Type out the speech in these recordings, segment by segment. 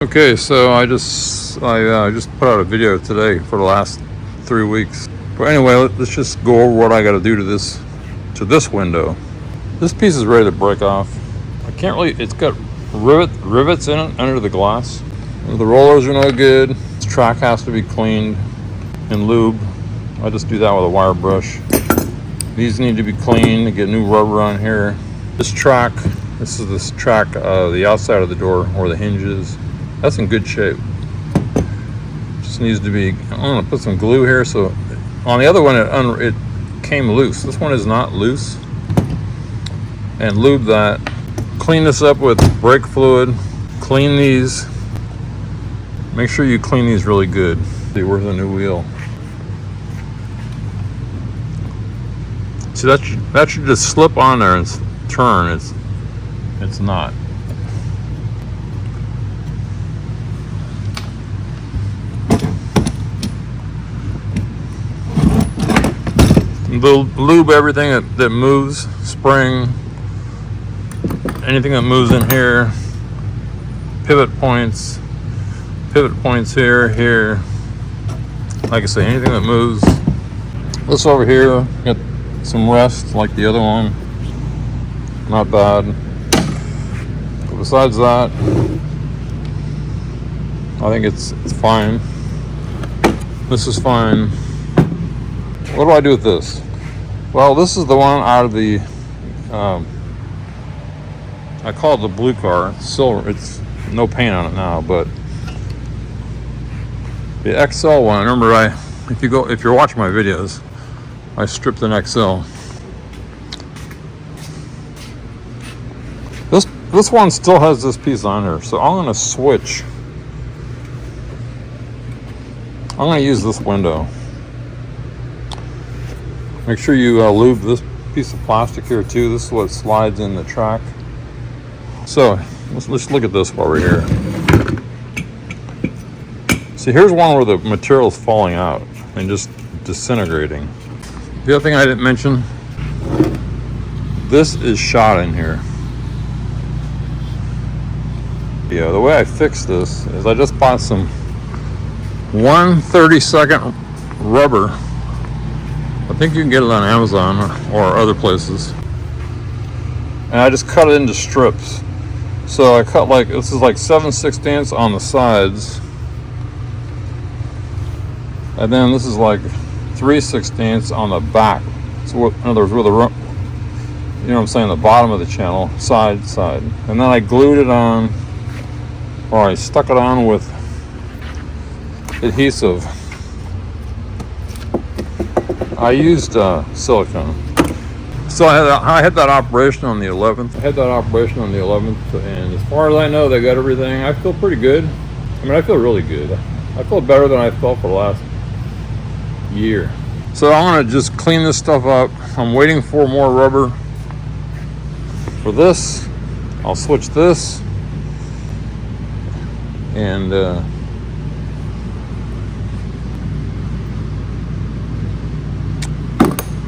Okay, so I just put out a video today for the last 3 weeks. But anyway, let's just go over what I got to do to this window. This piece is ready to break off. I can't really. It's got rivets in it under the glass. The rollers are no good. This track has to be cleaned and lube. I just do that with a wire brush. These need to be cleaned to get new rubber on here. This track, the outside of the door where the hinge is. That's in good shape. Just needs to be. I'm gonna put some glue here. So on the other one, it came loose. This one is not loose. And lube that. Clean this up with brake fluid. Clean these. Make sure you clean these really good. See, where's the new wheel? See, that should just slip on there and turn. It's not. Lube everything that moves, spring, anything that moves in here, pivot points here. Like I say, anything that moves. This over here, got some rust like the other one. Not bad. But besides that, I think it's fine. This is fine. What do I do with this? Well, this is the one out of the, I call it the blue car. It's silver. It's no paint on it now, but the XL one. Remember, if you're watching my videos, I stripped an XL. This one still has this piece on here, so I'm gonna switch. I'm gonna use this window. Make sure you lube this piece of plastic here too. This is what slides in the track. So let's look at this while we're here. See, here's one where the material is falling out and just disintegrating. The other thing I didn't mention, this is shot in here. Yeah, the way I fixed this is I just bought some 1/32 rubber. I think you can get it on Amazon or other places. And I just cut it into strips. So I cut this is like 7/16 on the sides. And then this is like 3/16 on the back. So in other words, you know what I'm saying, the bottom of the channel, side. And then I glued it on, or I stuck it on with adhesive. I used silicone. So I had that operation on the 11th. And as far as I know, they got everything. I feel pretty good. I mean, I feel really good. I feel better than I felt for the last year. So I'm gonna just clean this stuff up. I'm waiting for more rubber. For this, I'll switch this. And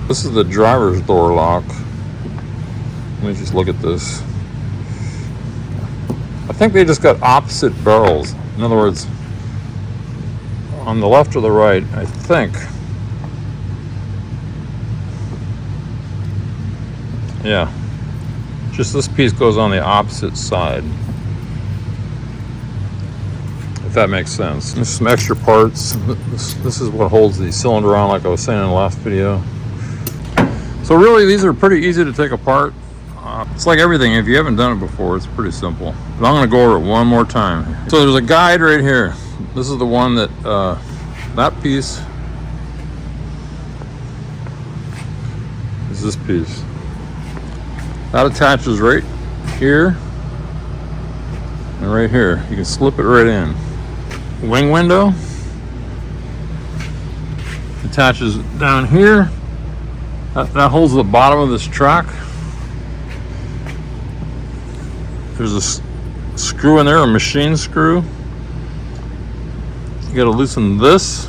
this is the driver's door lock. Let me just look at this. I think they just got opposite barrels. In other words, on the left or the right, I think. Yeah. Just this piece goes on the opposite side. If that makes sense. There's some extra parts. This is what holds the cylinder on, like I was saying in the last video. So really, these are pretty easy to take apart. It's like everything. If you haven't done it before, it's pretty simple. But I'm going to go over it one more time. So there's a guide right here. This is the one that, that piece is this piece. That attaches right here and right here. You can slip it right in. Wing window attaches down here. That holds the bottom of this track. There's a screw in there, a machine screw. You gotta loosen this.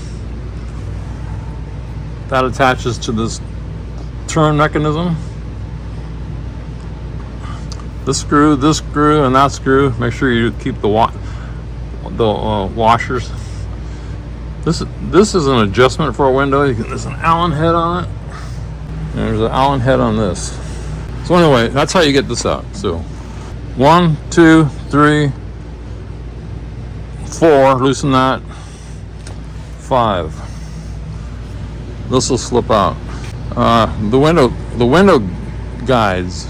That attaches to this turn mechanism. This screw, and that screw. Make sure you keep the washers. This is an adjustment for a window. There's an Allen head on it. And there's an Allen head on this. So anyway, that's how you get this out. So 1, 2, 3, 4. Loosen that. 5. This will slip out. The window guides.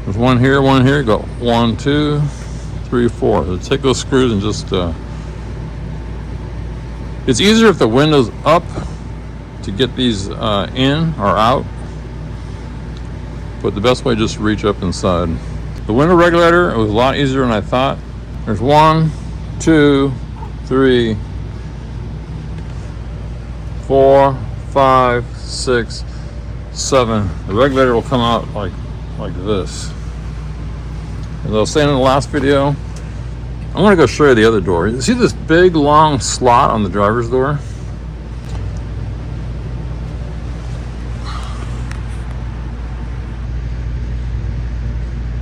There's one here, one here. Go 1, 2, 3, 4. So take those screws and just. It's easier if the window's up to get these in or out. But the best way is just reach up inside. The window regulator, it was a lot easier than I thought. There's 1, 2, 3, 4, 5, 6, 7. The regulator will come out like this. As I was saying in the last video, I'm going to go show you the other door. You see this big long slot on the driver's door?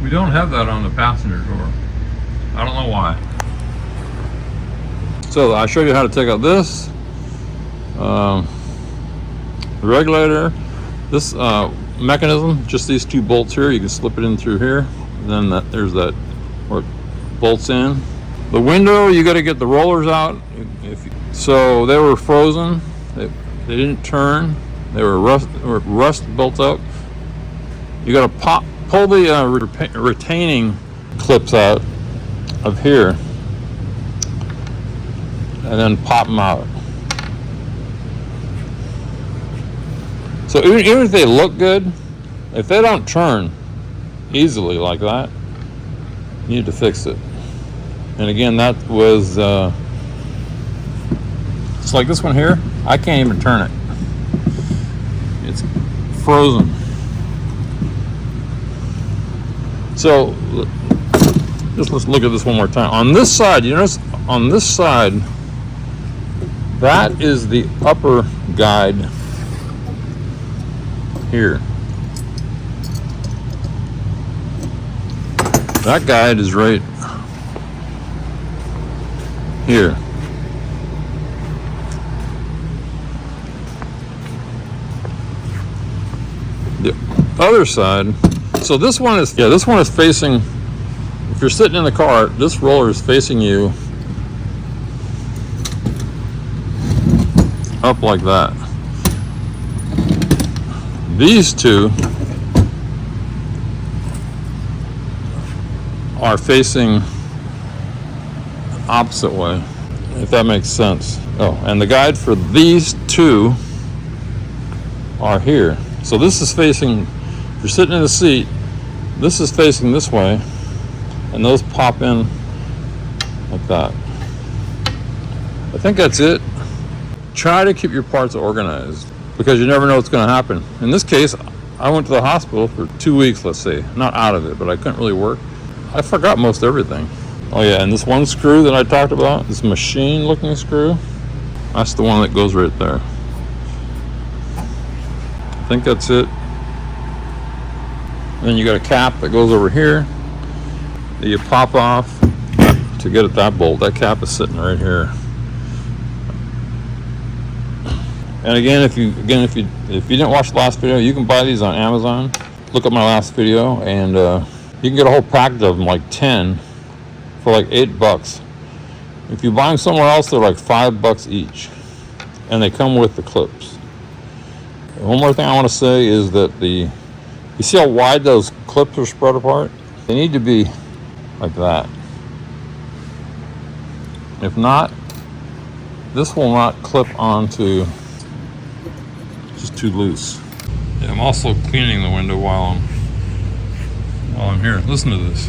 We don't have that on the passenger door. I don't know why. So I showed you how to take out this. The regulator. This mechanism, just these 2 bolts here. You can slip it in through here. And then there's that where it bolts in. The window, you got to get the rollers out. So they were frozen. They didn't turn. They were rust built up. You got to pull the retaining clips out of here and then pop them out. So even if they look good, if they don't turn easily like that, you need to fix it. And again, that was it's like this one here. I can't even turn it. It's frozen. So let's look at this one more time. On this side, you notice on this side, that is the upper guide here. That guide is right here. The other side. So this one is facing, if you're sitting in the car, this roller is facing you up like that. These 2 are facing opposite way, if that makes sense. Oh, and the guide for these 2 are here. So this is facing, if you're sitting in the seat, this is facing this way, and those pop in like that. I think that's it. Try to keep your parts organized, because you never know what's going to happen. In this case, I went to the hospital for 2 weeks, let's say. Not out of it, but I couldn't really work. I forgot most everything. Oh yeah, and this one screw that I talked about, this machine-looking screw, that's the one that goes right there. I think that's it. And then you got a cap that goes over here that you pop off to get at that bolt. That cap is sitting right here. And again, if you didn't watch the last video, you can buy these on Amazon. Look up my last video, and you can get a whole package of them, like 10, for like $8. If you buy them somewhere else, they're like $5 each, and they come with the clips. One more thing I want to say is that you see how wide those clips are spread apart? They need to be like that. If not, this will not clip onto, just too loose. Yeah, I'm also cleaning the window while I'm here. Listen to this.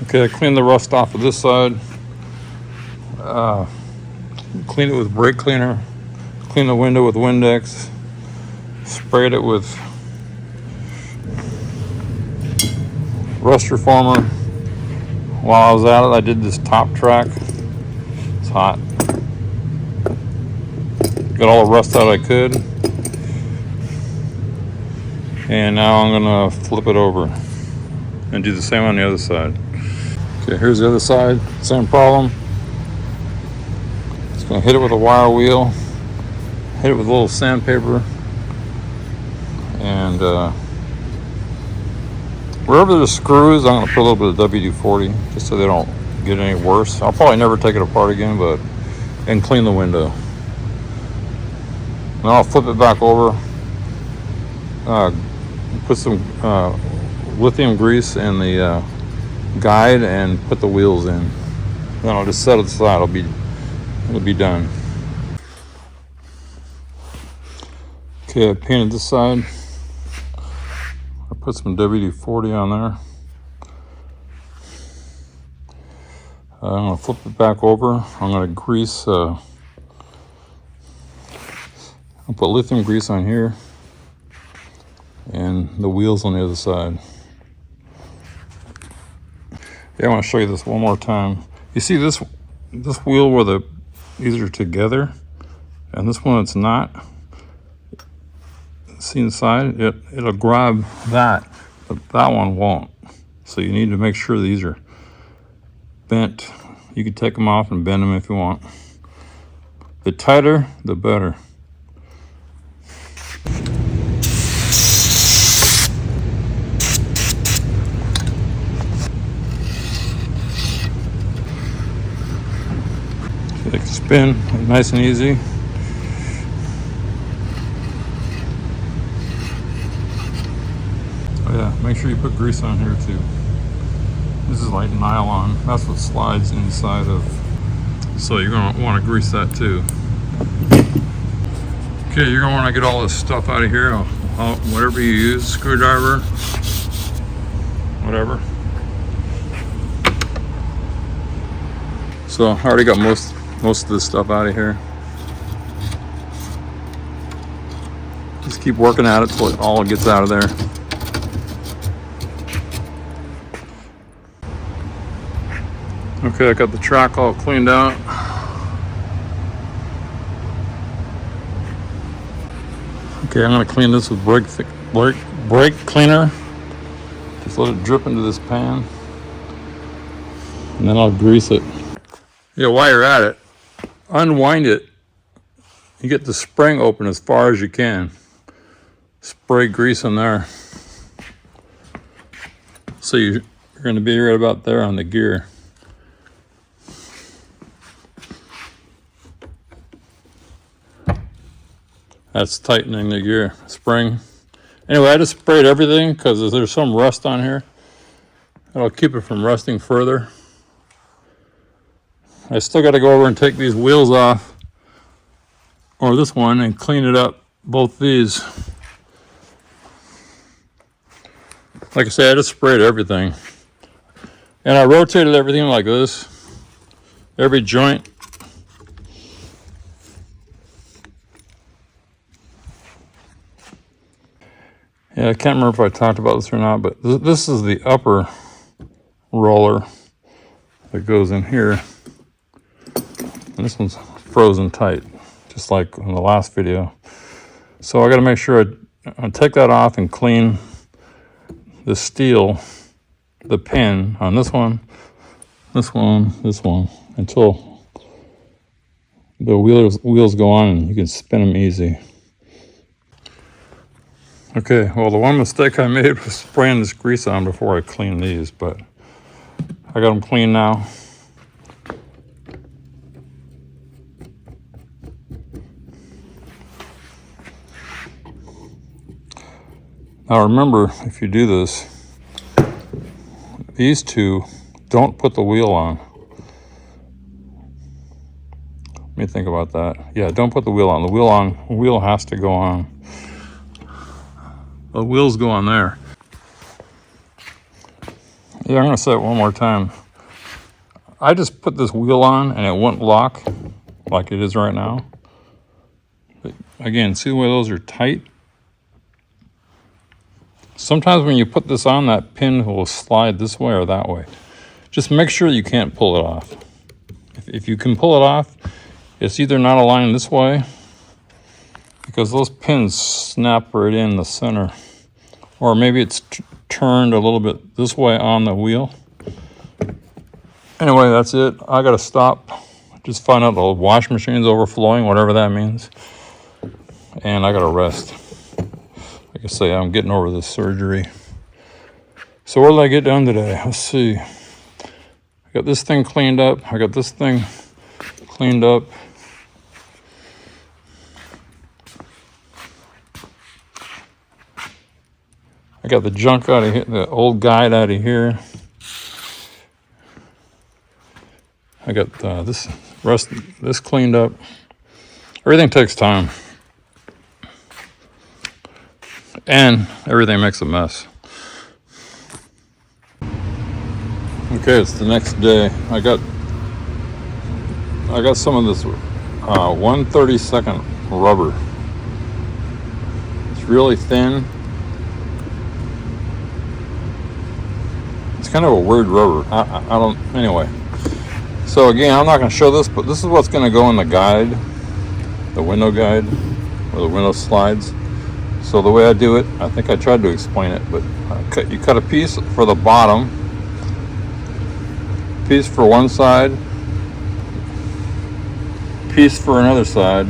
Okay, I cleaned the rust off of this side. Cleaned it with brake cleaner. Cleaned the window with Windex. Sprayed it with rust reformer. While I was at it, I did this top track. It's hot. Got all the rust out I could. And now I'm gonna flip it over and do the same on the other side. Okay, here's the other side, same problem. Just gonna hit it with a wire wheel, hit it with a little sandpaper, and wherever there's screws, I'm gonna put a little bit of WD-40 just so they don't get any worse. I'll probably never take it apart again, and clean the window. Then I'll flip it back over, put some lithium grease in the guide and put the wheels in. Then I'll just set it aside. It'll be done. Okay, I painted this side. I put some WD-40 on there. I'm gonna flip it back over. I'm gonna grease. I'll put lithium grease on here, and the wheels on the other side. Yeah, I want to show you this one more time. You see this wheel where these are together, and this one it's not. See inside, it'll grab that, but that one won't. So you need to make sure these are bent. You can take them off and bend them if you want. The tighter, the better. So they can spin nice and easy. Oh yeah, make sure you put grease on here too. This is like nylon. That's what slides inside of. So you're gonna want to grease that too. Okay, you're gonna want to get all this stuff out of here. Whatever you use, screwdriver, whatever. So I already got most of this stuff out of here. Just keep working at it till it all gets out of there. Okay, I got the track all cleaned out. Okay, I'm gonna clean this with brake cleaner. Just let it drip into this pan, and then I'll grease it. Yeah, while you're at it, unwind it. You get the spring open as far as you can. Spray grease in there. So you're gonna be right about there on the gear. That's tightening the gear spring. Anyway, I just sprayed everything because there's some rust on here. It'll keep it from rusting further. I still got to go over and take these wheels off, or this one, and clean it up, both these. Like I said, I just sprayed everything. And I rotated everything like this. Every joint. Yeah, I can't remember if I talked about this or not, but this is the upper roller that goes in here. And this one's frozen tight, just like in the last video. So I got to make sure I take that off and clean the steel, the pin on this one, until the wheels go on and you can spin them easy. Okay, well, the one mistake I made was spraying this grease on before I cleaned these, but I got them clean now. Now remember, if you do this, these two, don't put the wheel on. Let me think about that. Yeah, don't put the wheel on. The wheel has to go on. The wheels go on there. Yeah, I'm gonna say it one more time. I just put this wheel on and it wouldn't lock like it is right now. But again, see the way those are tight? Sometimes when you put this on, that pin will slide this way or that way. Just make sure you can't pull it off. If you can pull it off, it's either not aligned this way because those pins snap right in the center. Or maybe it's turned a little bit this way on the wheel. Anyway, that's it. I gotta stop. Just find out the wash machine's overflowing, whatever that means. And I gotta rest. Like I say, I'm getting over this surgery. So what did I get done today? Let's see. I got this thing cleaned up. I got this thing cleaned up. I got the junk out of here, the old guide out of here. I got this cleaned up. Everything takes time. And everything makes a mess. Okay, it's the next day. I got some of this 1/32 rubber. It's really thin. It's kind of a weird rubber. I don't, anyway. So again, I'm not going to show this, but this is what's going to go in the guide, the window guide, or the window slides. So the way I do it, I think I tried to explain it, but you cut a piece for the bottom, piece for one side, piece for another side.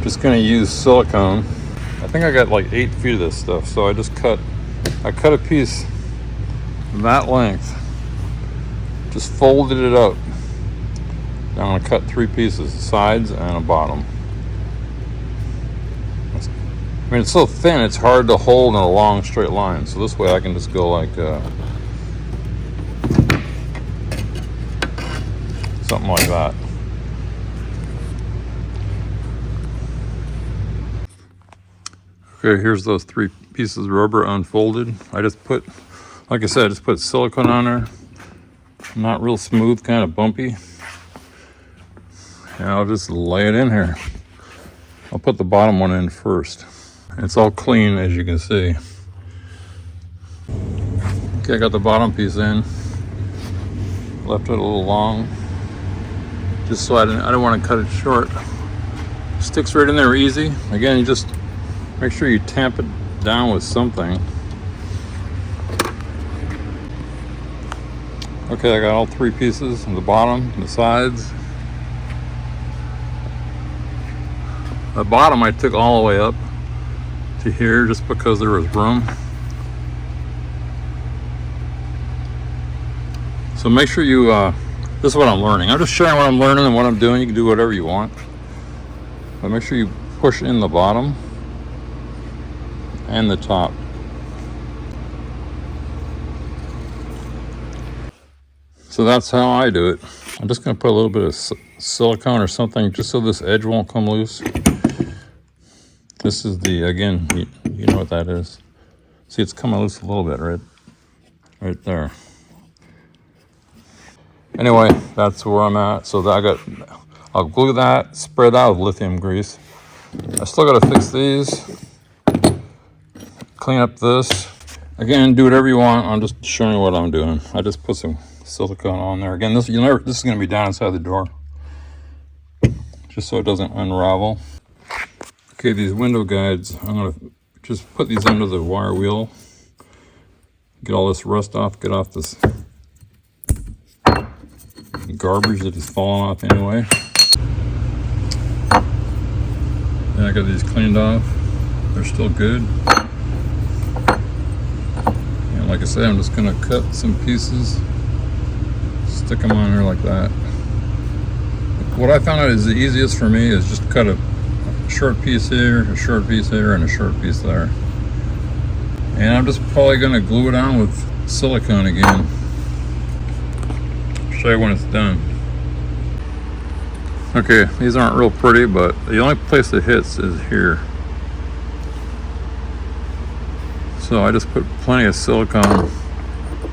Just going to use silicone. I think I got like 8 feet of this stuff, so I cut a piece that length, just folded it up. Now I'm going to cut 3 pieces, sides and a bottom. I mean, it's so thin, it's hard to hold in a long straight line, so this way I can just go like something like that. Okay, here's those 3 pieces of rubber unfolded. I just put, like I said, I just put silicone on there. Not real smooth, kind of bumpy. And I'll just lay it in here. I'll put the bottom one in first. It's all clean, as you can see. Okay, I got the bottom piece in. Left it a little long, just so I didn't want to cut it short. Sticks right in there easy. Again, you just make sure you tamp it down with something. Okay, I got all 3 pieces on the bottom and the sides. The bottom I took all the way up to here just because there was room. So make sure you, this is what I'm learning. I'm just sharing what I'm learning and what I'm doing. You can do whatever you want. But make sure you push in the bottom and the top. So that's how I do it. I'm just going to put a little bit of silicone or something just so this edge won't come loose. This is the, again, you know what that is. See, it's coming loose a little bit right there. Anyway, that's where I'm at. So I'll glue that, spray that with lithium grease. I still got to fix these, clean up this. Again, do whatever you want. I'm just showing you what I'm doing. I just put some silicone on there. Again, this is going to be down inside the door, just so it doesn't unravel. Okay, these window guides, I'm going to just put these under the wire wheel. Get all this rust off, get off this garbage that is falling off anyway. And I got these cleaned off. They're still good. And like I said, I'm just going to cut some pieces, stick them on here like that. What I found out is the easiest for me is just cut a short piece here, a short piece here, and a short piece there. And I'm just probably going to glue it on with silicone again. Show you when it's done. Okay, these aren't real pretty, but the only place it hits is here. So I just put plenty of silicone.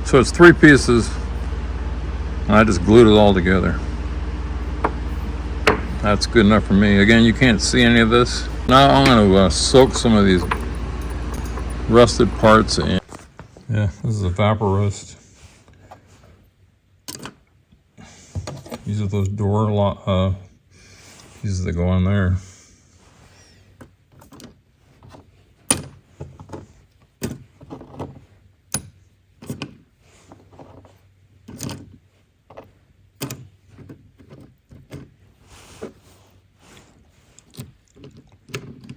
So it's 3 pieces, and I just glued it all together. That's good enough for me. Again, you can't see any of this. Now I'm going to soak some of these rusted parts in. Yeah, this is a vapor rust. These are those door Pieces that go on there.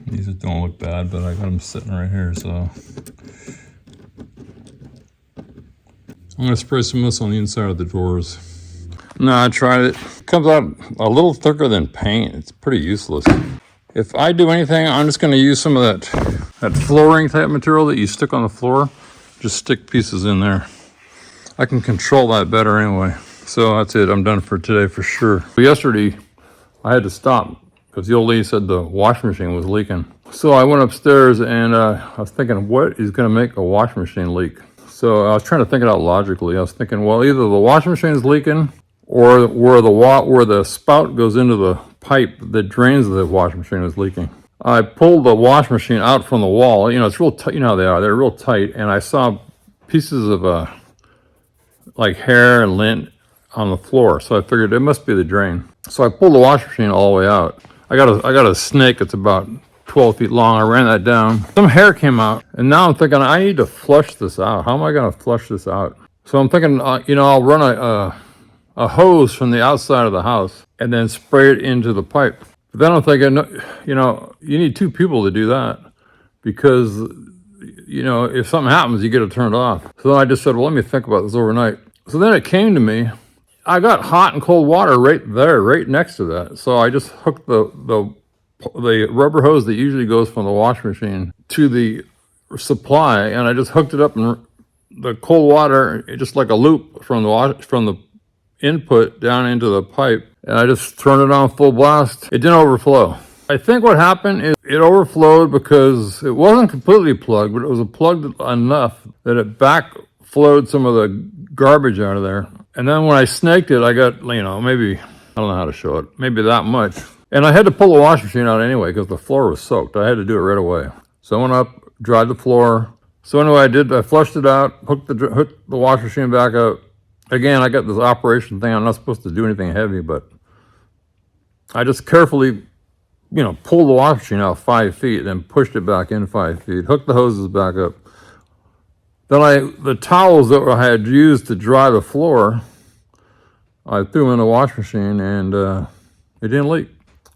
These don't look bad, but I got them sitting right here, so I'm gonna spray some of this on the inside of the doors. No, I tried it. Comes out a little thicker than paint. It's pretty useless. If I do anything, I'm just gonna use some of that flooring type material that you stick on the floor. Just stick pieces in there. I can control that better anyway. So that's it, I'm done for today for sure. Yesterday, I had to stop because the old lady said the washing machine was leaking. So I went upstairs and I was thinking, what is gonna make a washing machine leak? So I was trying to think it out logically. I was thinking, well, either the washing machine is leaking or where the spout goes into the pipe that drains the washing machine is leaking. I pulled the washing machine out from the wall. You know, it's real tight. You know how they are. They're real tight. And I saw pieces of like hair and lint on the floor. So I figured it must be the drain. So I pulled the washing machine all the way out. I got a snake that's about 12 feet long. I ran that down. Some hair came out. And now I'm thinking, I need to flush this out. How am I going to flush this out? So I'm thinking, you know, I'll run a hose from the outside of the house and then spray it into the pipe. But then I'm thinking, you know, you need two people to do that because, you know, if something happens, you get it turned off. So then I just said, well, let me think about this overnight. So then it came to me, I got hot and cold water right there, right next to that. So I just hooked the rubber hose that usually goes from the washing machine to the supply, and I just hooked it up and the cold water, just like a loop from the input down into the pipe, and I just turned it on full blast. It didn't overflow. I think what happened is it overflowed because it wasn't completely plugged, but it was plugged enough that it backflowed some of the garbage out of there. And then when I snaked it, I got, you know, maybe, I don't know how to show it, maybe that much. And I had to pull the washing machine out anyway because the floor was soaked. I had to do it right away. So I went up, dried the floor. So anyway, I flushed it out, hooked the washing machine back up. Again, I got this operation thing. I'm not supposed to do anything heavy, but I just carefully, you know, pulled the washing machine out 5 feet, then pushed it back in 5 feet, hooked the hoses back up. Then the towels that I had used to dry the floor, I threw them in the washing machine and it didn't leak.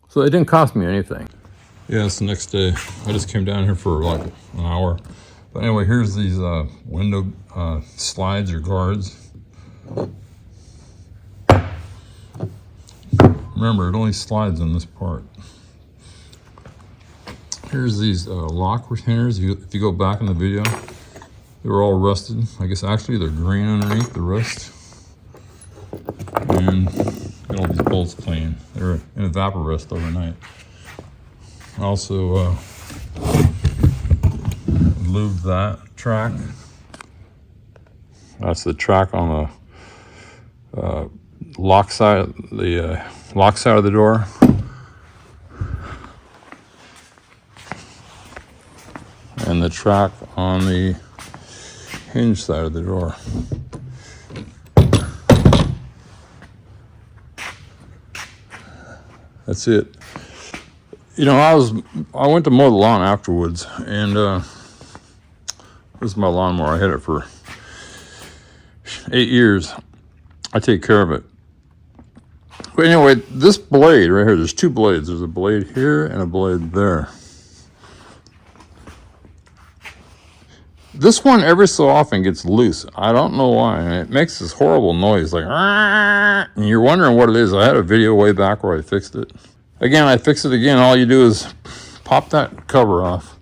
So it didn't cost me anything. Yeah, it's the next day. I just came down here for like an hour. But anyway, here's these window slides or guards. Remember, it only slides in this part. Here's these lock retainers. If you go back in the video, they were all rusted. I guess actually they're green underneath the rust. And got all these bolts clean. They're in a vapor rest overnight. Also lubed that track. That's the track on the lock side of the door. And the track on the hinge side of the door. That's it. You know, I went to mow the lawn afterwards, and this is my lawnmower. I had it for 8 years. I take care of it. But anyway, this blade right here, there's two blades. There's a blade here and a blade there. This one every so often gets loose. I don't know why. And it makes this horrible noise, like, and you're wondering what it is. I had a video way back where I fixed it. Again, I fix it again. All you do is pop that cover off,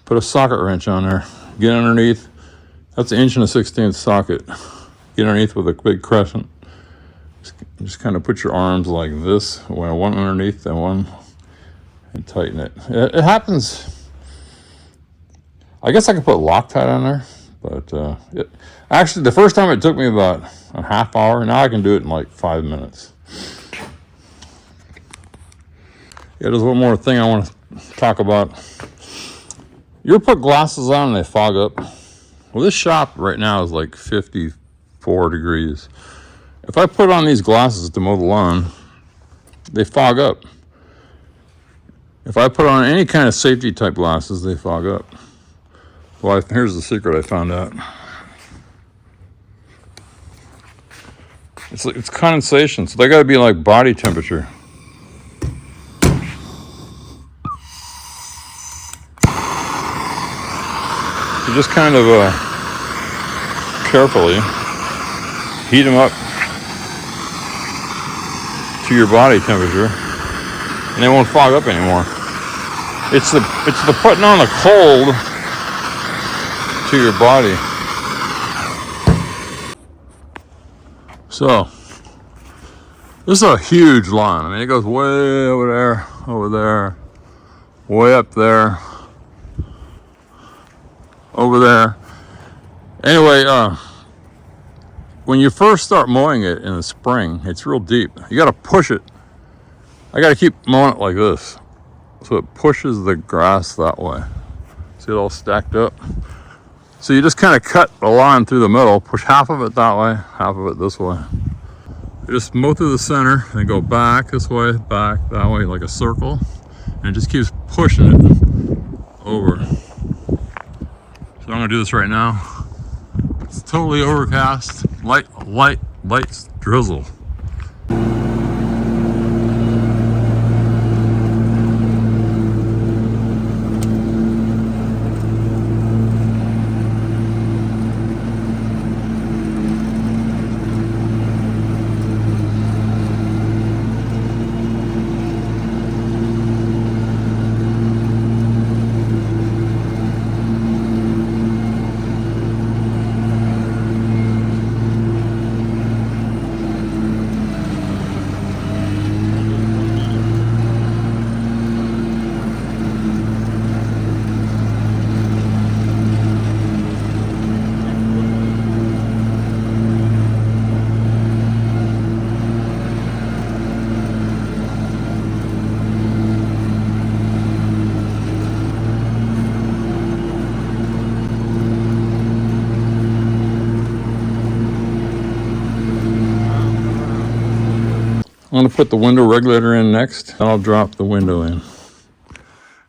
put a socket wrench on there, get underneath. That's an 1 1/16 socket. Get underneath with a big crescent. Just kind of put your arms like this, one underneath and one, and tighten it. It happens. I guess I could put Loctite on there, but actually the first time it took me about a half hour. Now I can do it in like 5 minutes. Yeah, there's one more thing I want to talk about. You ever put glasses on and they fog up? Well, this shop right now is like 54 degrees. If I put on these glasses to mow the lawn, they fog up. If I put on any kind of safety type glasses, they fog up. Well, here's the secret I found out. It's condensation, so they got to be like body temperature. You just kind of carefully heat them up to your body temperature, and they won't fog up anymore. It's the putting on the cold to your body. So this is a huge line. I mean, it goes way over there, way up there, over there. Anyway, when you first start mowing it in the spring, it's real deep. You got to push it. I got to keep mowing it like this, so it pushes the grass that way. See it all stacked up? So you just kind of cut a line through the middle, push half of it that way, half of it this way. You just mow through the center and go back this way, back that way, like a circle, and it just keeps pushing it over. So I'm gonna do this right now. It's totally overcast, light drizzle. I'm going to put the window regulator in next, and I'll drop the window in.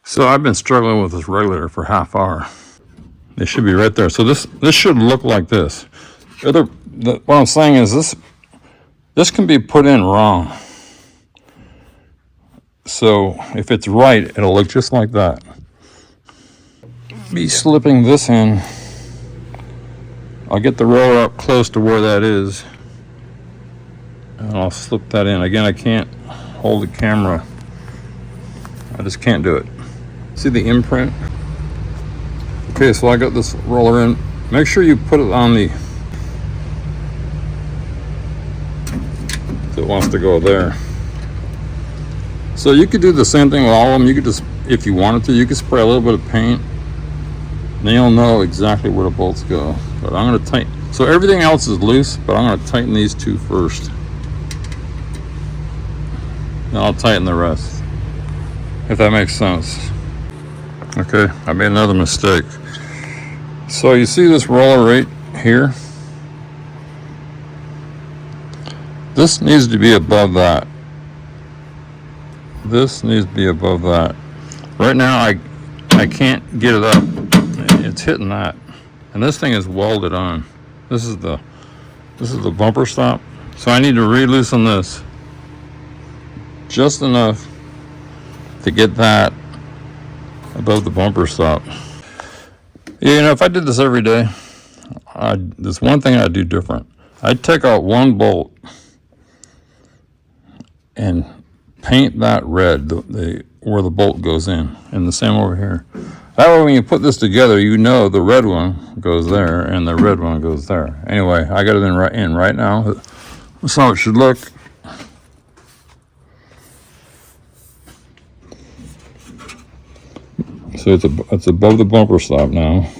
So I've been struggling with this regulator for half hour. They should be right there. So this should look like this. What I'm saying is this can be put in wrong. So if it's right, it'll look just like that. Be slipping this in. I'll get the roller up close to where that is, and I'll slip that in. Again, I can't hold the camera. I just can't do it. See the imprint? Okay, so I got this roller in. Make sure you put it on the, it wants to go there. So you could do the same thing with all of them. You could just, if you wanted to, you could spray a little bit of paint. Then you'll know exactly where the bolts go. But I'm gonna tighten, so everything else is loose, but I'm gonna tighten these two first. Then I'll tighten the rest, if that makes sense. Okay, I made another mistake. So you see this roller right here? This needs to be above that. This needs to be above that. Right now I can't get it up. It's hitting that. And this thing is welded on. This is the bumper stop. So I need to re-loosen this just enough to get that above the bumper stop. Yeah, you know, if I did this every day, there's one thing I'd do different. I'd take out one bolt and paint that red, where the bolt goes in, and the same over here. That way when you put this together, you know the red one goes there and the red one goes there. Anyway, I got it in right now. That's how it should look. So it's above the bumper stop now.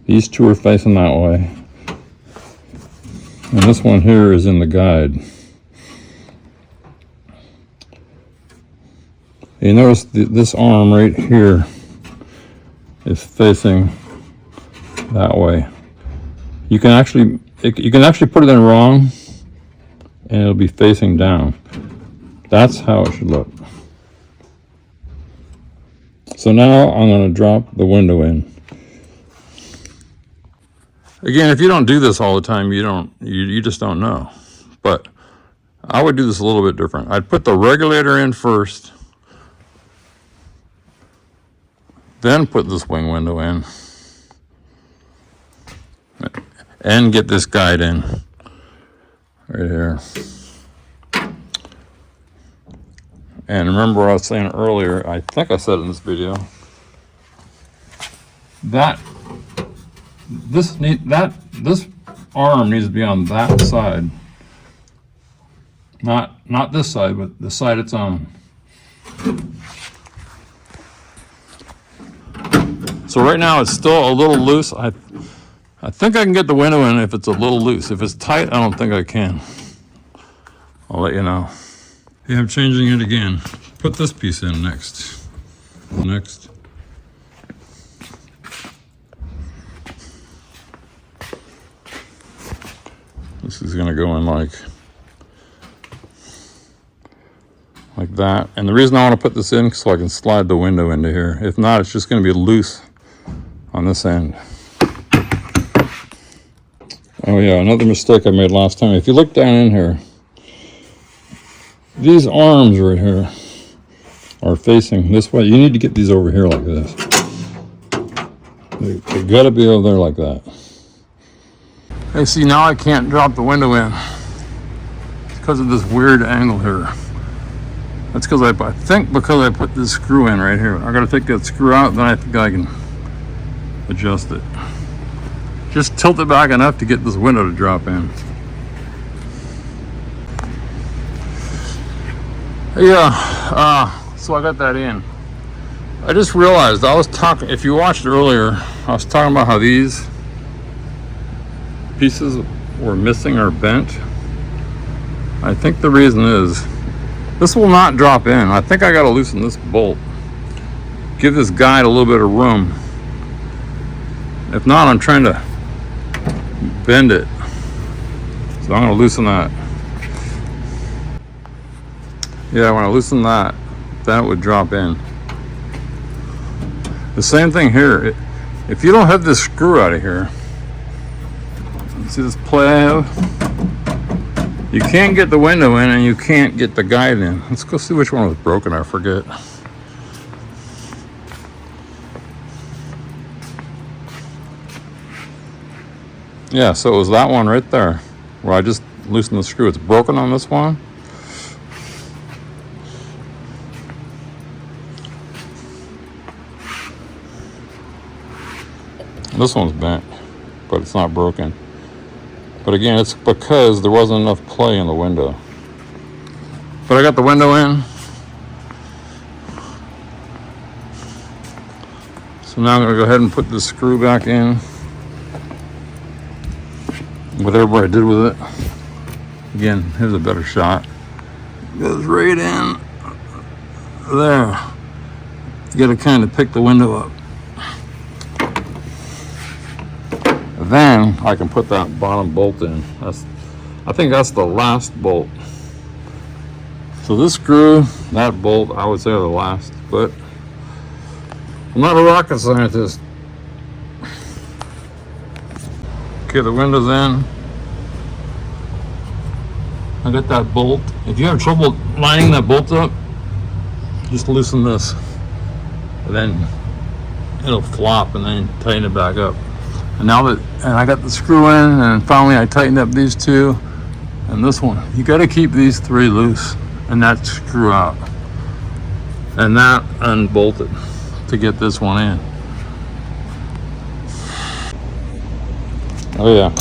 These two are facing that way. And this one here is in the guide. You notice this arm right here is facing that way. You can actually put it in wrong and it'll be facing down. That's how it should look. So now I'm going to drop the window in. Again, if you don't do this all the time, you just don't know. But I would do this a little bit different. I'd put the regulator in first, then put this wing window in, and get this guide in right here. And remember what I was saying earlier, I think I said it in this video, that this arm needs to be on that side. Not this side, but the side it's on. So right now it's still a little loose. I think I can get the window in if it's a little loose. If it's tight, I don't think I can. I'll let you know. Yeah, I'm changing it again. Put this piece in next. Next. This is gonna go in like that. And the reason I want to put this in is so I can slide the window into here. If not, it's just gonna be loose on this end. Oh yeah, another mistake I made last time. If you look down in here, these arms right here are facing this way. You need to get these over here like this. They gotta be over there like that. Hey, see, now I can't drop the window in. It's because of this weird angle here. That's because I think because I put this screw in right here. I gotta take that screw out, then I think I can adjust it. Just tilt it back enough to get this window to drop in. Yeah, so I got that in. I just realized I was talking, if you watched earlier, I was talking about how these pieces were missing or bent. I think the reason is this will not drop in. I think I got to loosen this bolt. Give this guide a little bit of room. If not, I'm trying to bend it. So I'm going to loosen that. Yeah, when I loosen that, that would drop in. The same thing here. If you don't have this screw out of here, see this play I have? You can't get the window in and you can't get the guide in. Let's go see which one was broken, I forget. Yeah, so it was that one right there where I just loosened the screw. It's broken on this one. This one's bent, but it's not broken. But again, it's because there wasn't enough play in the window. But I got the window in. So now I'm gonna go ahead and put the screw back in. Whatever I did with it. Again, here's a better shot. It goes right in there. You gotta kind of pick the window up. Then I can put that bottom bolt in. I think that's the last bolt. So this screw, that bolt, I would say are the last, but I'm not a rocket scientist. Okay, the window's in. I got that bolt. If you have trouble lining that bolt up, just loosen this. And then it'll flop and then tighten it back up. And now that, and I got the screw in, and finally I tightened up these two and this one. You got to keep these three loose and that screw out and that unbolted to get this one in. Oh yeah.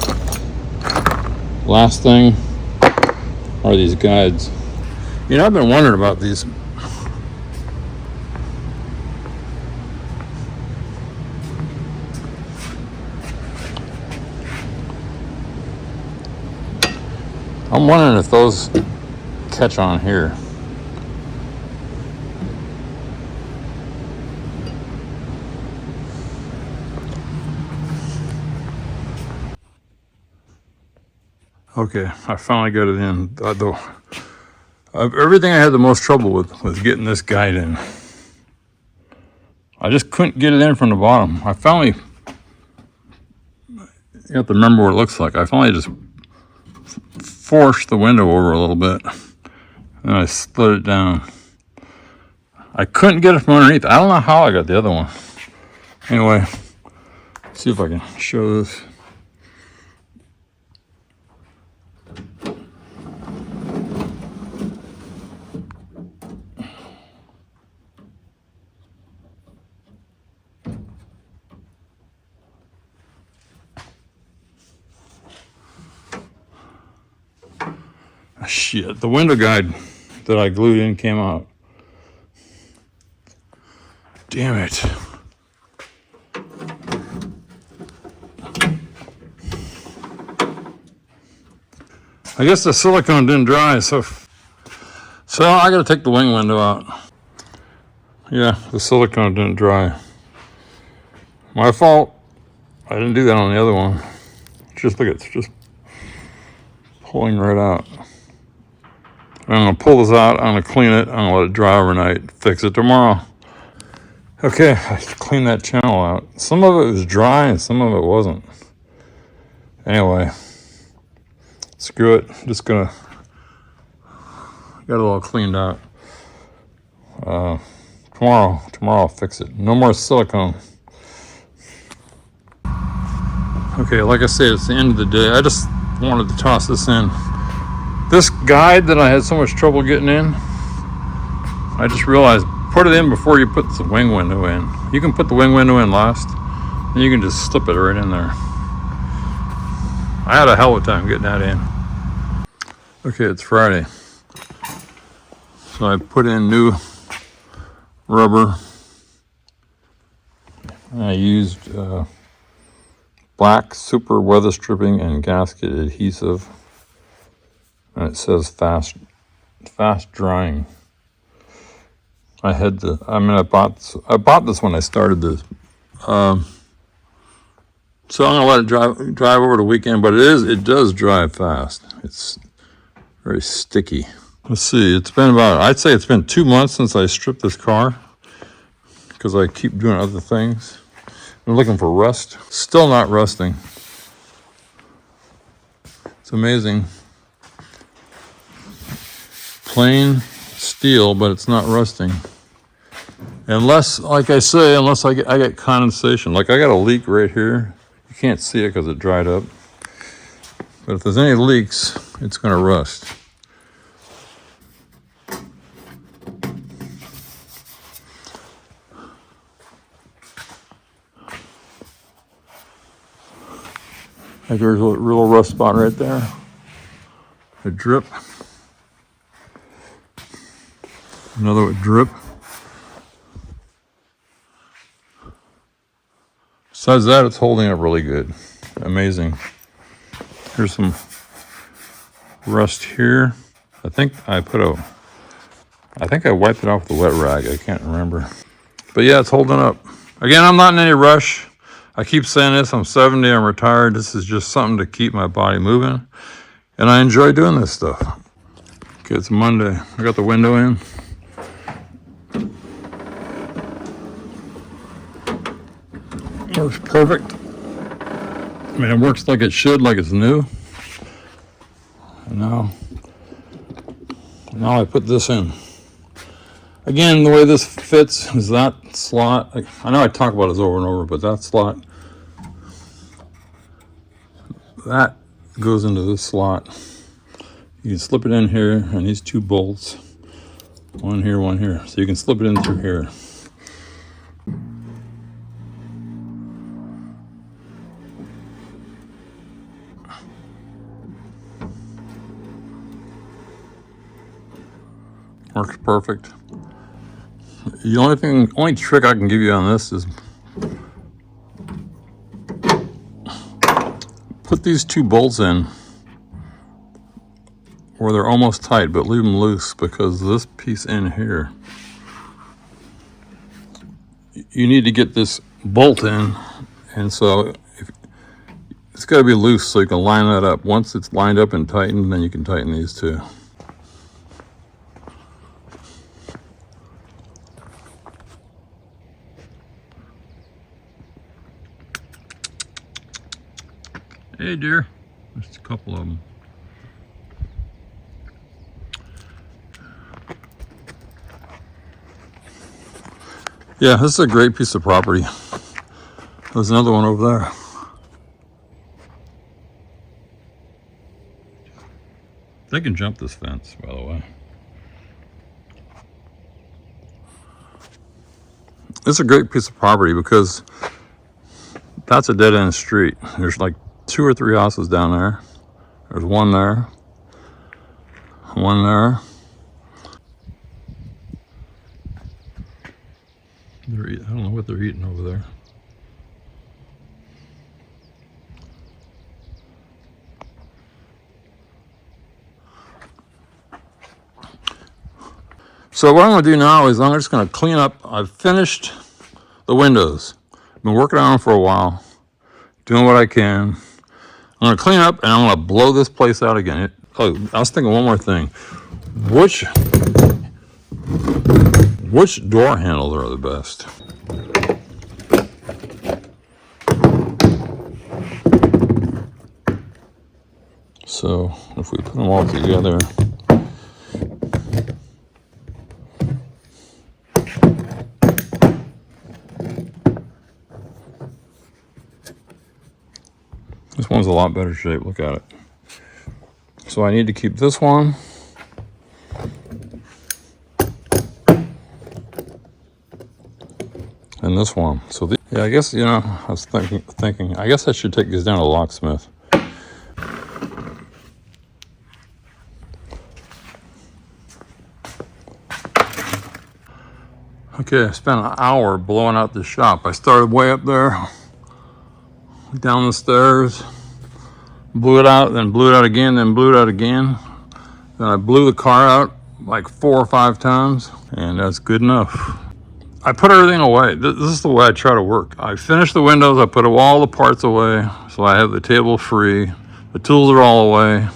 Last thing are these guides. You know, I've been wondering about these. I'm wondering if those catch on here. Okay, I finally got it in. Everything I had the most trouble with was getting this guide in. I just couldn't get it in from the bottom. I finally, you have to remember what it looks like. I finally just forced the window over a little bit, and I split it down. I couldn't get it from underneath. I don't know how I got the other one. Anyway, see if I can show this. Shit, the window guide that I glued in came out. Damn it. I guess the silicone didn't dry, so I gotta take the wing window out. Yeah, the silicone didn't dry. My fault. I didn't do that on the other one. Just look, it's just pulling right out. I'm gonna pull this out, I'm gonna clean it, I'm gonna let it dry overnight, fix it tomorrow. Okay, I cleaned that channel out. Some of it was dry and some of it wasn't. Anyway, screw it, just gonna get it all cleaned out. Tomorrow I'll fix it. No more silicone. Okay, like I said, it's the end of the day. I just wanted to toss this in. This guide that I had so much trouble getting in, I just realized, put it in before you put the wing window in. You can put the wing window in last, and you can just slip it right in there. I had a hell of a time getting that in. Okay, it's Friday. So I put in new rubber. I used black super weather stripping and gasket adhesive. And it says fast drying. I bought this when I started this. So I'm gonna let it drive over the weekend, but it does dry fast. It's very sticky. Let's see, I'd say it's been 2 months since I stripped this car, because I keep doing other things. I'm looking for rust. Still not rusting. It's amazing. Plain steel, but it's not rusting. Unless, like I say, I get condensation. Like I got a leak right here. You can't see it because it dried up. But if there's any leaks, it's gonna rust. Like there's a real rust spot right there. A drip. Another would drip. Besides that, it's holding up really good. Amazing. Here's some rust here. I think I wiped it off with a wet rag. I can't remember. But yeah, it's holding up. Again, I'm not in any rush. I keep saying this, I'm 70, I'm retired. This is just something to keep my body moving. And I enjoy doing this stuff. Okay, it's Monday. I got the window in. Works perfect. I mean, it works like it should, like it's new. And now I put this in. Again, the way this fits is that slot. I know I talk about this over and over, but that slot, that goes into this slot. You can slip it in here, and these two bolts, one here, one here. So you can slip it in through here. Works perfect. The only trick I can give you on this is put these two bolts in where they're almost tight, but leave them loose, because this piece in here, you need to get this bolt in, and so it's got to be loose so you can line that up. Once it's lined up and tightened, then you can tighten these two. Hey, dear. There's a couple of them. Yeah, this is a great piece of property. There's another one over there. They can jump this fence, by the way. It's a great piece of property because that's a dead-end street. There's like 2 or 3 houses down there. There's one there. One there. I don't know what they're eating over there. So what I'm going to do now is I'm just going to clean up. I've finished the windows. I've been working on them for a while, doing what I can. I'm going to clean up and I'm going to blow this place out again. I was thinking one more thing. Which door handles are the best? So if we put them all together, this one's a lot better shape. Look at it. So I need to keep this one. And this one. So yeah, I guess, I was thinking, I guess I should take these down to the locksmith. Okay, I spent an hour blowing out the shop. I started way up there, down the stairs, blew it out, then blew it out again, then blew it out again. Then I blew the car out like 4 or 5 times, and that's good enough. I put everything away. This is the way I try to work. I finish the windows, I put all the parts away, so I have the table free. The tools are all away.